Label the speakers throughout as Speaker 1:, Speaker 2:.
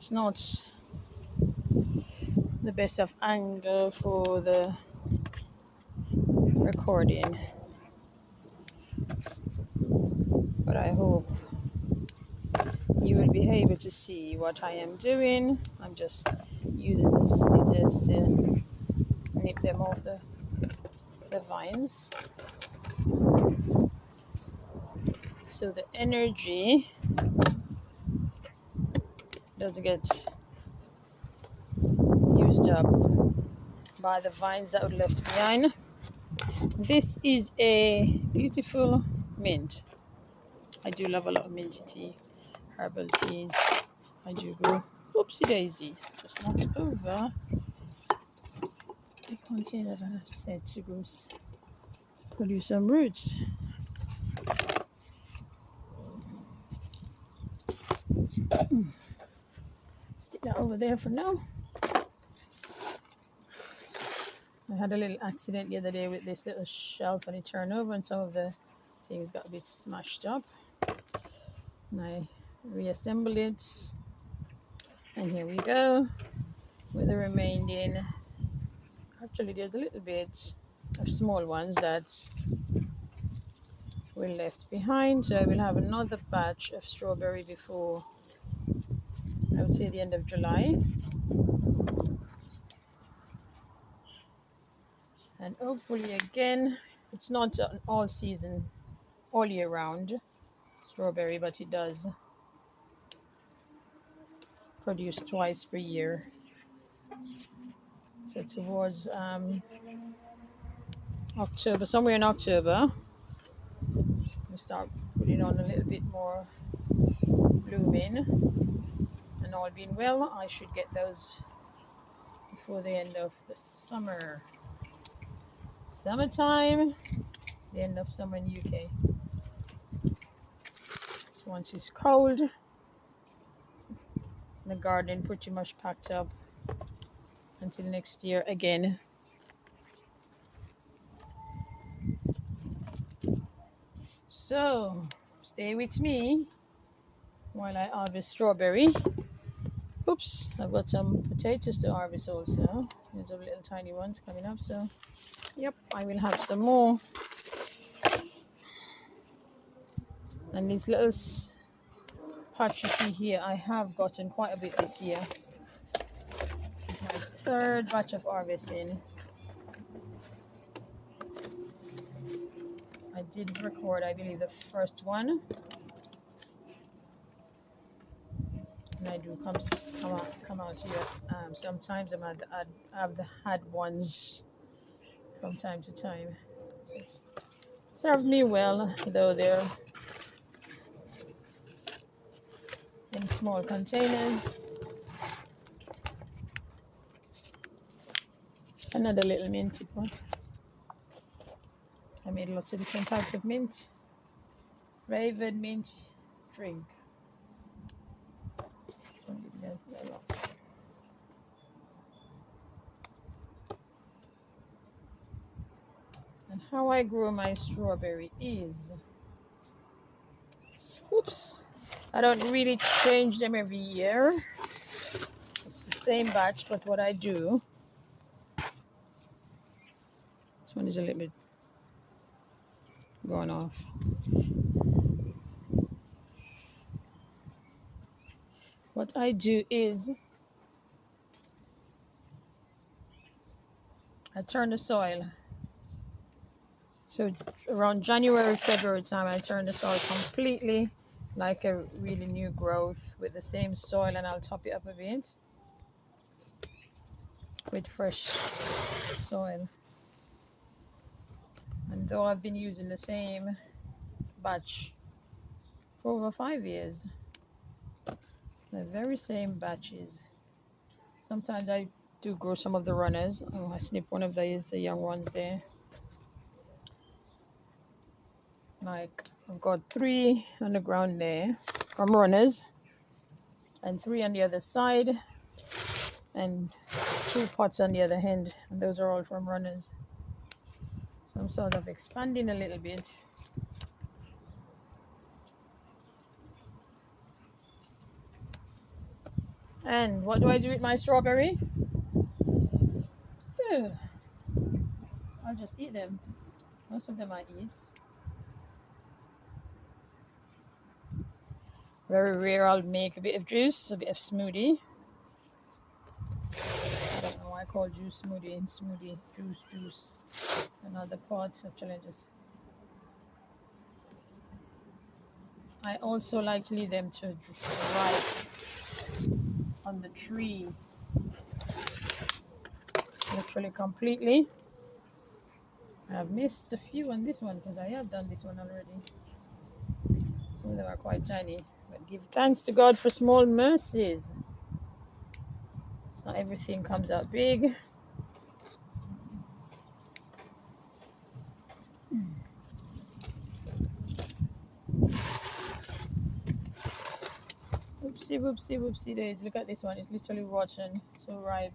Speaker 1: It's not the best of angle for the recording, but I hope you will be able to see what I am doing. I'm just using the scissors to nip them off the vines so the energy doesn't get used up by the vines that were left behind. This is a beautiful mint. I do love a lot of minty tea, herbal teas. I do grow. Oopsie daisy, just knocked over the container that I've said to go produce some roots. Stick that over there for now. I had a little accident the other day with this little shelf and it turned over and some of the things got a bit smashed up. And I reassembled it. And here we go with the remaining. Actually, there's a little bit of small ones that were left behind. So I will have another batch of strawberry before, I would say, the end of July. And hopefully again, it's not an all season, all year round strawberry, but it does produce twice per year. So towards October, somewhere in October, we start putting on a little bit more blooming, and all being well, I should get those before the end of the summertime, the end of summer in UK. So once it's cold, the garden pretty much packed up until next year again. So stay with me while I harvest strawberry. Oops, I've got some potatoes to harvest also. There's a little tiny ones coming up, so yep, I will have some more. And these little patch you see here, I have gotten quite a bit this year. This is my third batch of harvesting. I did record, I believe, the first one. And I do come out here. Sometimes I've had ones from time to time. So it's served me well, though they're in small containers. Another little minty pot. I made lots of different types of mint. Raven mint drink. And how I grow my strawberry is, oops, I don't really change them every year. It's the same batch, but what I do, this one is a little bit going off. What I do is I turn the soil. So around January, February time, I turn the soil completely like a really new growth with the same soil, and I'll top it up a bit with fresh soil. And though I've been using the same batch for over 5 years, the very same batches. Sometimes I do grow some of the runners. Oh, I snip one of these, the young ones there. Like I've got 3 on the ground there from runners, and 3 on the other side, and 2 pots on the other end, and those are all from runners. So I'm sort of expanding a little bit. And what do I do with my strawberry? Ugh, I'll just eat them. Most of them I eat. Very rare I'll make a bit of juice, a bit of smoothie. I don't know why I call juice smoothie and smoothie juice. Another part of challenges. I also like to leave them to dry on the tree, literally completely. I've missed a few on this one because I have done this one already. Some of them are quite tiny, but give thanks to God for small mercies. It's not everything comes out big. Whoopsie, whoopsie, whoopsie days. Look at this one. It's literally rotten. So ripe.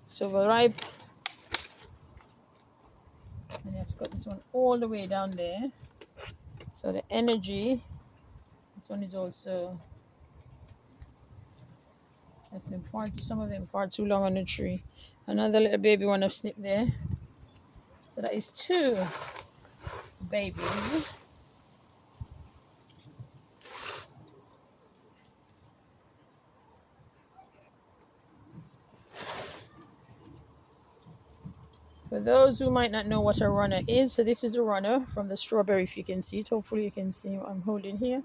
Speaker 1: So ripe. And you have to cut this one all the way down there. So the energy. This one is also. Left them some of them far too long on the tree. Another little baby one I've snipped there. So that is 2 babies. For those who might not know what a runner is, so this is the runner from the strawberry, if you can see it. Hopefully you can see what I'm holding here.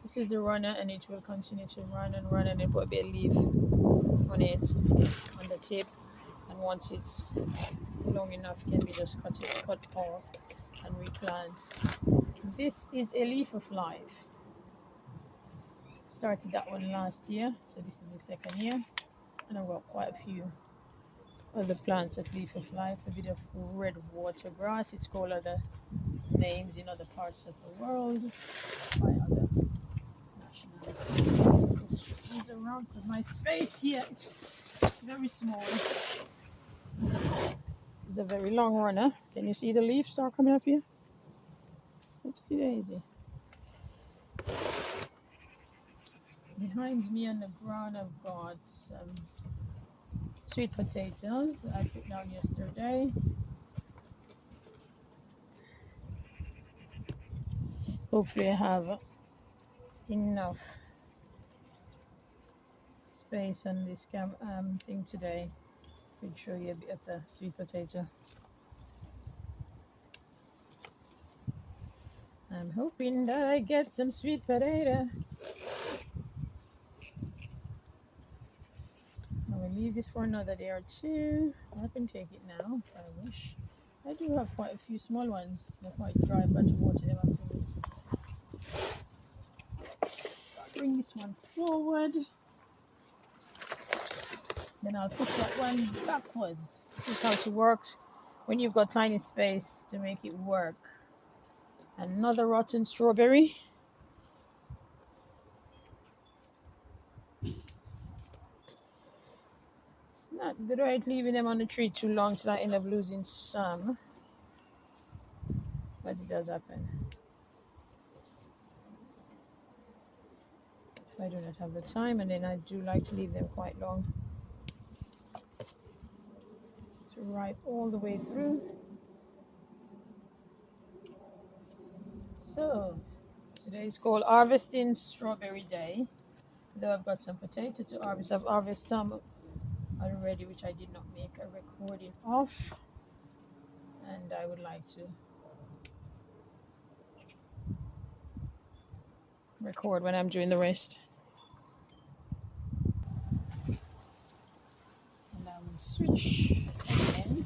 Speaker 1: This is the runner, and it will continue to run and run, and then put a bit of leaf on it, on the tip. And once it's long enough, it can be just cut off and replant. This is a leaf of life. Started that one last year, so this is the second year. And I've got quite a few other plants of leaf of life, a bit of red water grass. It's called other names in other parts of the world by other nationalities. Squeeze around because my space here is very small. This is a very long runner. Can you see the leaves are coming up here? Oopsie daisy. Behind me on the ground, I've got some sweet potatoes I put down yesterday. Hopefully I have enough space on this thing today to show you a bit of the sweet potato. I'm hoping that I get some sweet potato. I will leave this for another day or two. I can take it now if I wish. I do have quite a few small ones. They're quite dry, but to water them afterwards. So I'll bring this one forward. Then I'll push that one backwards. This is how it works when you've got tiny space to make it work. Another rotten strawberry. It's not good right leaving them on the tree too long till I end up losing some. But it does happen. If I do not have the time, and then I do like to leave them quite long. To ripe all the way through. So, today is called Harvesting Strawberry Day. Though I've got some potato to harvest, I've harvested some already, which I did not make a recording of. And I would like to record when I'm doing the rest. And I will switch again.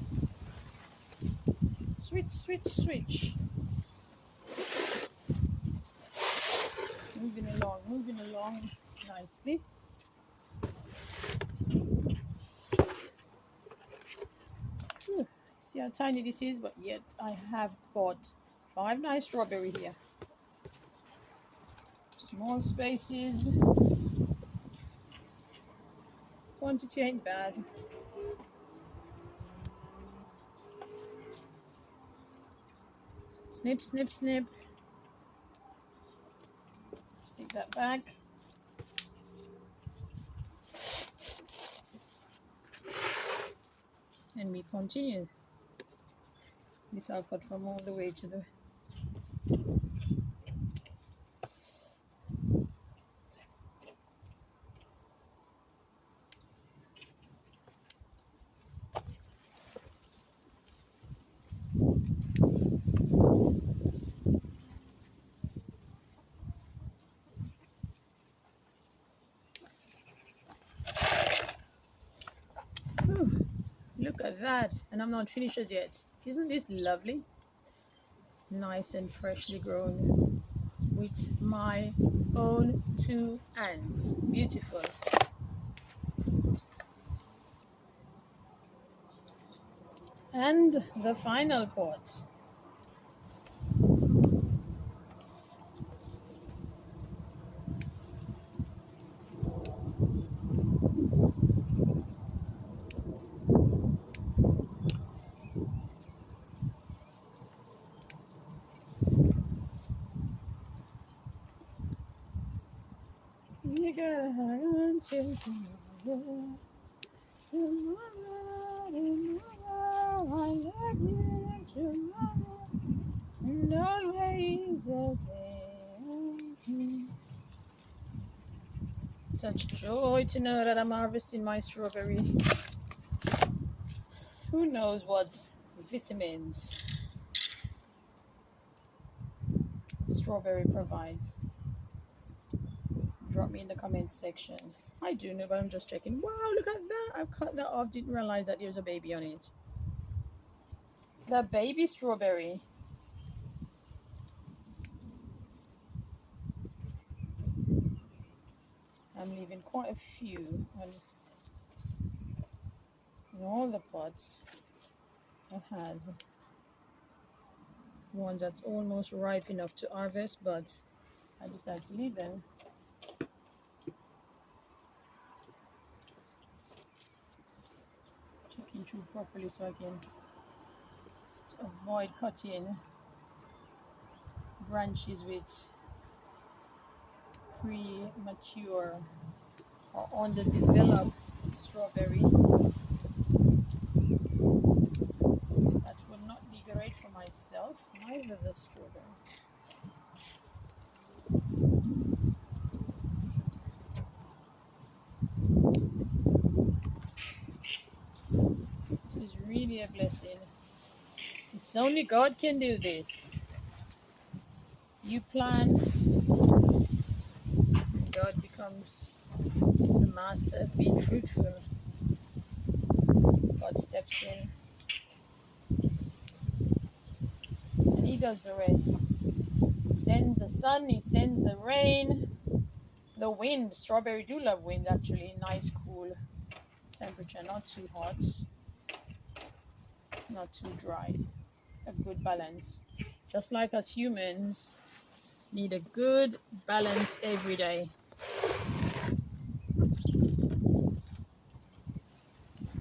Speaker 1: Switch. Moving along nicely. See how tiny this is, but yet I have got 5 nice strawberry here. Small spaces. Quantity ain't bad. Snip. Just take that back. and we continue. This I'll cut from all the way to the Whew, look at that, and I'm not finished as yet. Isn't this lovely? Nice and freshly grown with my own two hands. Beautiful. And the final pot. You gotta hang on till tomorrow. Tomorrow, tomorrow, I love you tomorrow. And always a day. Such joy to know that I'm harvesting my strawberry. Who knows what vitamins strawberry provides? Drop me in the comment section. I do know, but I'm just checking. Wow, look at that. I cut that off. Didn't realize that there's a baby on it. The baby strawberry. I'm leaving quite a few in all the pots. It has one that's almost ripe enough to harvest, but I decided to leave them. Checking through properly so I can avoid cutting branches with premature or underdeveloped strawberry. That would not be great for myself, neither the strawberry. This is really a blessing. It's only God can do this. You plant, God becomes the master of being fruitful. God steps in and He does the rest. He sends the sun, He sends the rain, the wind. Strawberry do love wind actually. Nice cool temperature, not too hot, not too dry. A good balance. Just like us humans need a good balance every day.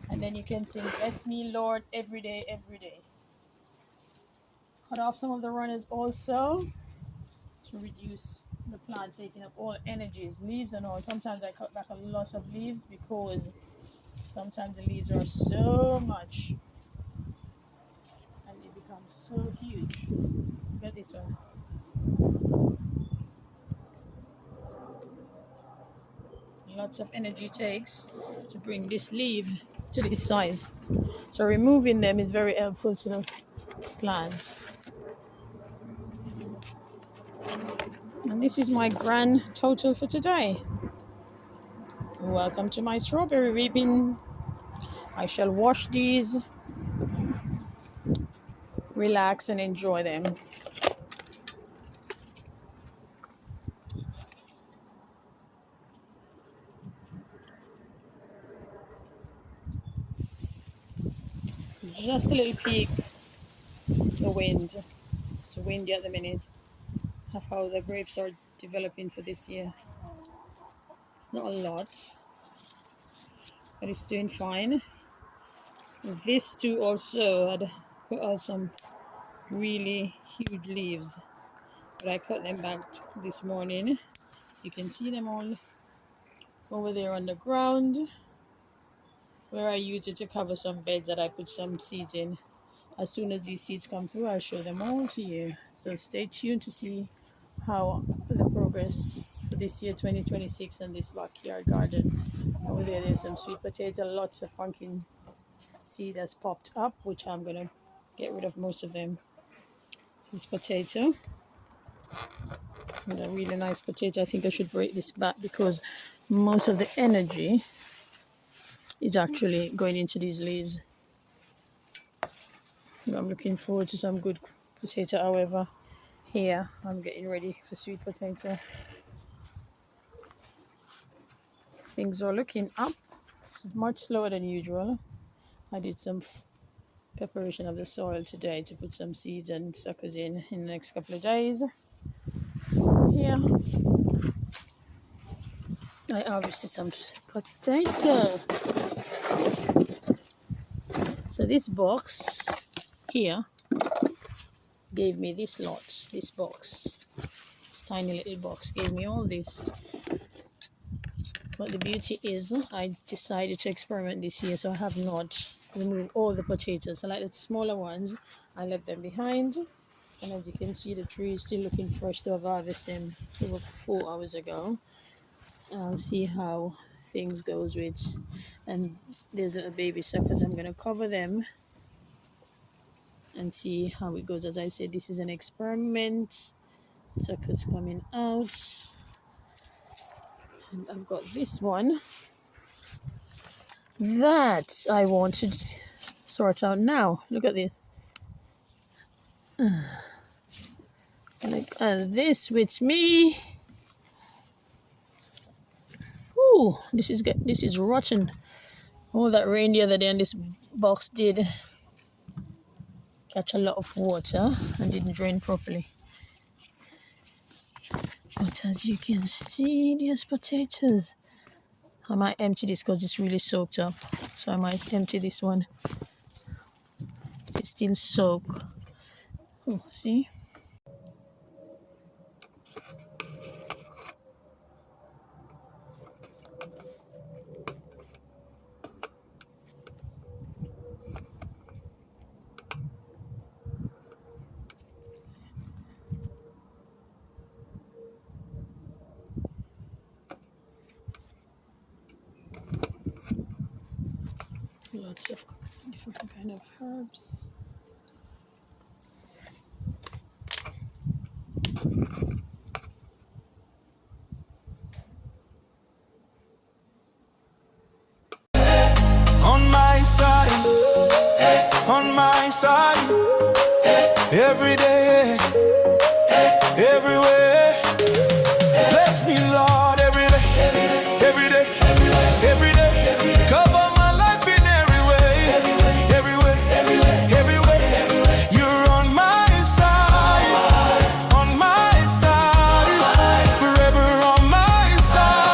Speaker 1: And then you can sing, bless me, Lord, every day, every day. Cut off some of the runners also to reduce the plant taking up all energies, leaves and all. Sometimes I cut back a lot of leaves because sometimes the leaves are so much and it becomes so huge. Look at this one. Lots of energy takes to bring this leaf to this size. So removing them is very helpful to the plants. And this is my grand total for today. Welcome to my strawberry reaping. I shall wash these, relax and enjoy them. Just a little peek, the wind. It's windy at the minute. Of how the grapes are developing for this year. It's not a lot, but it's doing fine. This too also had put out some really huge leaves, but I cut them back this morning. You can see them all over there on the ground. where I use it to cover some beds that I put some seeds in. As soon as these seeds come through, I'll show them all to you. So stay tuned to see how the progress for this year 2026 and this backyard garden. Over there, there's some sweet potato, lots of pumpkin seed has popped up, which I'm gonna get rid of most of them. This potato, and a really nice potato. I think I should break this back because most of the energy is actually going into these leaves. I'm looking forward to some good potato. However, here I'm getting ready for sweet potato. Things are looking up. It's much slower than usual. I did some preparation of the soil today to put some seeds and suckers in the next couple of days. Here I harvested some potato. So this box here gave me this lot. This box, this tiny little box, gave me all this. But the beauty is, I decided to experiment this year, so I have not removed all the potatoes. I like the smaller ones, I left them behind. And as you can see, the tree is still looking fresh to have harvested them over 4 hours ago. I'll see how things goes with. And there's little baby suckers. I'm gonna cover them and see how it goes. As I said, this is an experiment. Suckers coming out. And I've got this one that I want to sort out now. Look at this. Look at this with me. Ooh, this is rotten. All that rain the other day and this box did catch a lot of water and didn't drain properly. But as you can see, there's potatoes. I might empty this because it's really soaked up. So I might empty this one. It's still soaked. Oh, see? Lots of different kind of herbs.
Speaker 2: On my side, on my side, every day, everywhere. Bless me, Lord, every day, every day, every day. Cover my life in every way, everywhere, everywhere. You're on my side, forever on my side.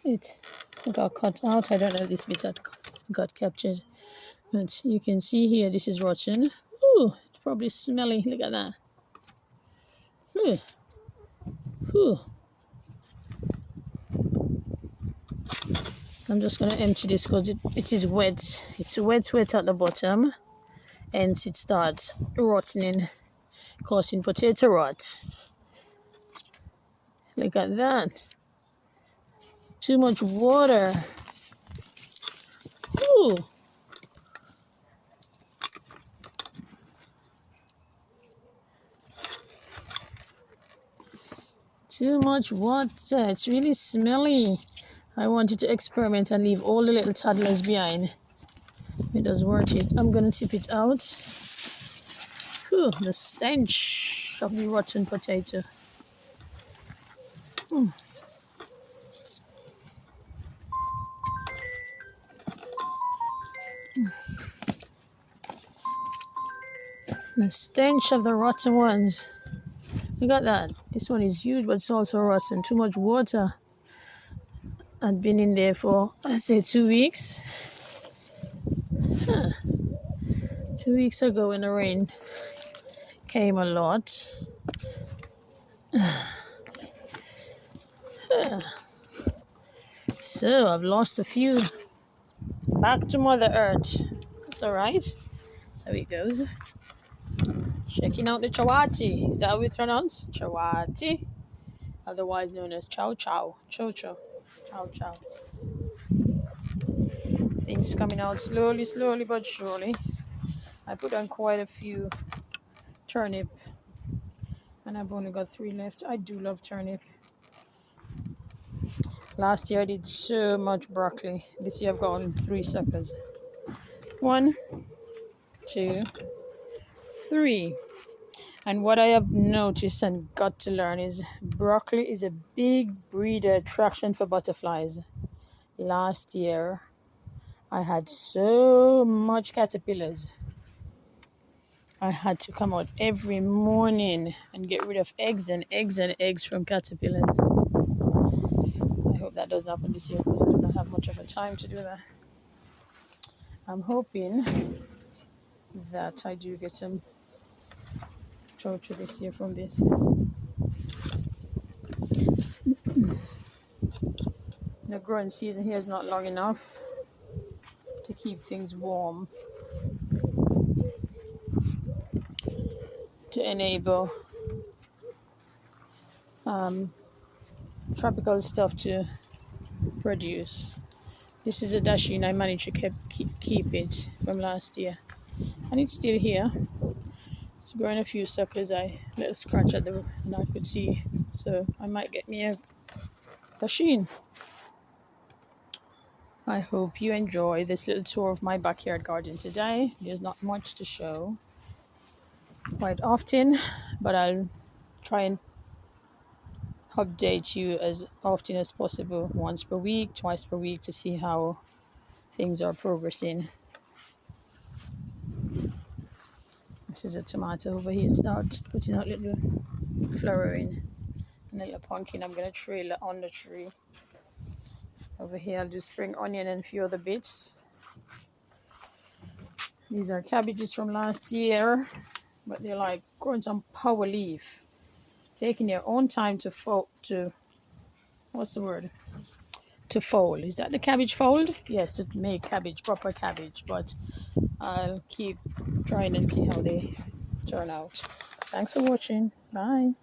Speaker 1: It got cut out. I don't know if this bit got captured. But you can see here, this is rotten. Ooh, it's probably smelly. Look at that. Ooh. Ooh. I'm just going to empty this because it is wet. It's wet at the bottom. And it starts rotting, causing potato rot. Look at that. Too much water. Ooh. Too much water. It's really smelly. I wanted to experiment and leave all the little toddlers behind. It does worth it. I'm going to tip it out. Whew, the stench of the rotten potato. The stench of the rotten ones. Look at that. This one is huge, but it's also rotten. Too much water. I'd been in there for, I'd say, 2 weeks. 2 weeks ago when the rain came a lot. So I've lost a few. Back to Mother Earth. That's all right. That's how it goes. Checking out the chawati. Is that how we pronounce? Chawati. Otherwise known as chow chow. Chow chow. Chow chow. Things coming out slowly but surely. I put on quite a few turnip. And I've only got 3 left. I do love turnip. Last year I did so much broccoli. This year I've gotten 3 suckers. 1, 2, 3. And what I have noticed and got to learn is broccoli is a big breeder attraction for butterflies. Last year I had so much caterpillars. I had to come out every morning and get rid of eggs from caterpillars. I hope that doesn't happen this year because I do not have much of a time to do that. I'm hoping that I do get some chocho this year from this. The growing season here is not long enough to keep things warm, to enable tropical stuff to produce. This is a dasheen. I managed to keep it from last year, and it's still here. It's growing a few suckers. I little scratch at the and I could see, so I might get me a dasheen. I hope you enjoy this little tour of my backyard garden today. There's not much to show quite often, but I'll try and update you as often as possible, once per week, twice per week, to see how things are progressing. This is a tomato over here. Start putting out little flowering, and a little pumpkin. I'm going to trail it on the tree. Over here I'll do spring onion and a few other bits. These are cabbages from last year, but they're like growing some power leaf, taking their own time to what's the word? To fold. Is that the cabbage fold? Yes, to make cabbage, proper cabbage, but I'll keep trying and see how they turn out. Thanks for watching. Bye.